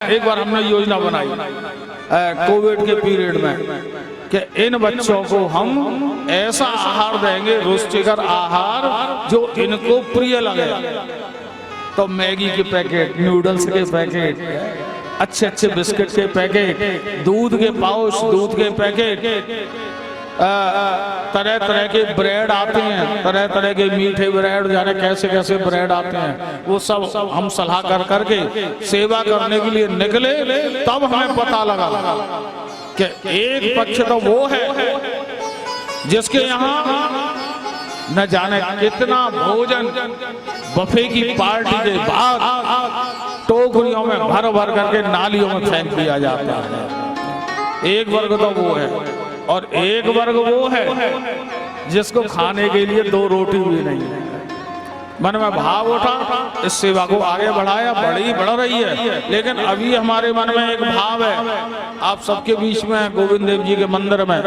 एक बार हमने योजना बनाई कोविड के पीरियड में कि इन बच्चों को हम ऐसा आहार देंगे, रुचिकर आहार जो इनको प्रिय लगे। तो मैगी के पैकेट, नूडल्स के पैकेट, अच्छे अच्छे बिस्किट के पैकेट, दूध के पाउच, दूध के पैकेट, तरह तरह के ब्रेड आते हैं, तरह तरह के मीठे ब्रेड, जाने कैसे कैसे ब्रेड आते हैं, वो सब हम सलाह कर करके सेवा करने के लिए निकले। तब हमें पता लगा कि एक पक्ष तो वो है जिसके यहाँ न जाने कितना भोजन बफे की पार्टी के बाद टोकरियों में भर भर करके नालियों में फेंक दिया जाता है। एक वर्ग तो वो है, और एक वर्ग वो है जिसको खाने के लिए 2 रोटी भी नहीं है। मन में भाव उठा, इस सेवा को आगे बढ़ाया, बढ़ रही है। लेकिन अभी हमारे मन में एक भाव है, आप सबके बीच में गोविंद देव जी के मंदिर में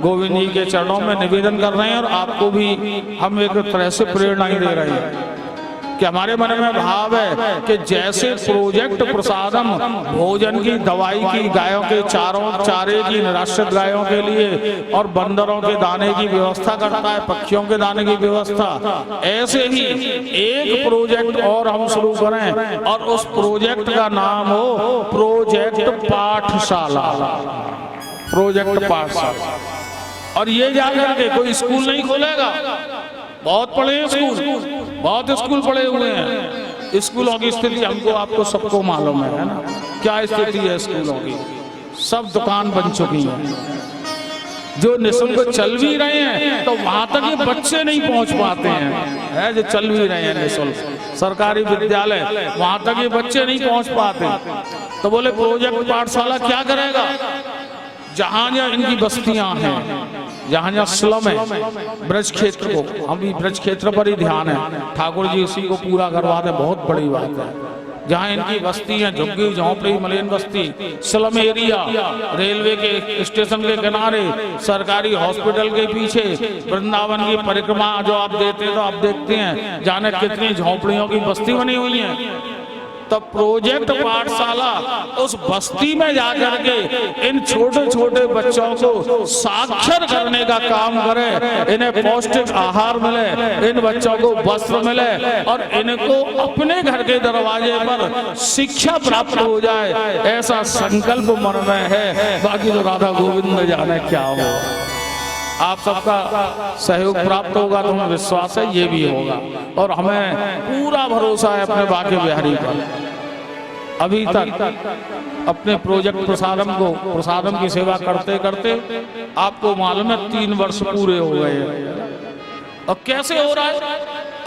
गोविंद जी के चरणों में निवेदन कर रहे हैं, और आपको भी हम एक तरह से प्रेरणा दे रहे हैं कि हमारे मन में भाव है कि जैसे प्रोजेक्ट प्रसादम भोजन की, दवाई की, गायों के चारे की, निराश्रित गायों के लिए और बंदरों के दाने की व्यवस्था करता है, पक्षियों के दाने की व्यवस्था, ऐसे ही एक प्रोजेक्ट और हम शुरू करें, और उस प्रोजेक्ट का नाम हो प्रोजेक्ट पाठशाला। प्रोजेक्ट पाठशाला। और ये जाकर के कोई स्कूल नहीं खोलेगा, बहुत पढ़े हैं स्कूल, बहुत स्कूल पड़े हुए हैं। स्कूलों की स्थिति हमको आपको सबको मालूम है ना, क्या स्थिति है स्कूलों की। सब दुकान बन चुकी हैं। जो निःशुल्क चल भी रहे हैं तो वहां तक ये बच्चे नहीं पहुंच पाते हैं, जो चल भी रहे हैं निःशुल्क सरकारी विद्यालय, वहां तक ये बच्चे नहीं पहुंच पाते। तो बोले प्रोजेक्ट पाठशाला क्या करेगा? जहां जहां इनकी बस्तियां हैं, जहां जहां स्लम है, ब्रज क्षेत्र को, हम भी ब्रज क्षेत्र पर ही ध्यान है, ठाकुर जी उसी को पूरा करवा दे, बहुत बड़ी बात है। जहां इनकी बस्ती है, झुग्गी झोंपड़ी मलिन बस्ती, स्लम एरिया, रेलवे के स्टेशन के किनारे, सरकारी हॉस्पिटल के पीछे, वृंदावन की परिक्रमा जो आप देते तो आप देखते हैं जाने कितनी झोंपड़ियों की बस्ती बनी हुई है। तब प्रोजेक्ट पाठशाला उस बस्ती में जाकर के इन छोटे छोटे बच्चों को साक्षर करने का काम करे, इन्हें पौष्टिक आहार मिले, इन बच्चों को वस्त्र मिले, और इनको अपने घर के दरवाजे पर शिक्षा प्राप्त हो जाए, ऐसा संकल्प मन में है। बाकी तो राधा गोविंद में जाने क्या हो। आप सबका सहयोग प्राप्त होगा तो हमें विश्वास है ये भी होगा, और हमें पूरा भरोसा है अपने बाके बिहारी पर। अभी तक अपने प्रोजेक्ट प्रसादम की सेवा करते करते आपको मालूम है 3 वर्ष पूरे हो गए हैं। और कैसे हो रहा है?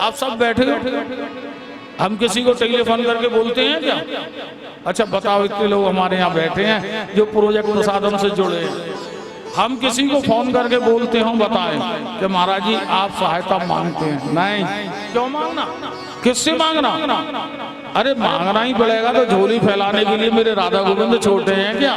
आप सब बैठे हो, हम किसी को टेलीफोन करके बोलते हैं क्या? अच्छा बताओ, इतने लोग हमारे यहाँ बैठे हैं जो प्रोजेक्ट प्रसादम से जुड़े हैं, हम किसी को फोन करके बोलते हो बताएं कि महाराज जी आप सहायता मांगते हैं? नहीं। क्यों मांगना? किससे मांगना? अरे मांगना ही पड़ेगा तो झोली फैलाने के लिए मेरे राधा गोविंद छोटे हैं क्या?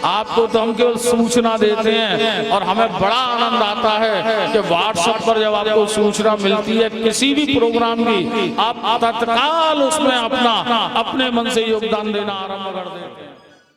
आपको तो हम केवल सूचना देते हैं, और हमें बड़ा आनंद आता है कि व्हाट्सएप पर जब आपको सूचना मिलती है किसी भी प्रोग्राम की, आप तत्काल उसमें अपने मन से योगदान देना आरंभ कर देते हैं।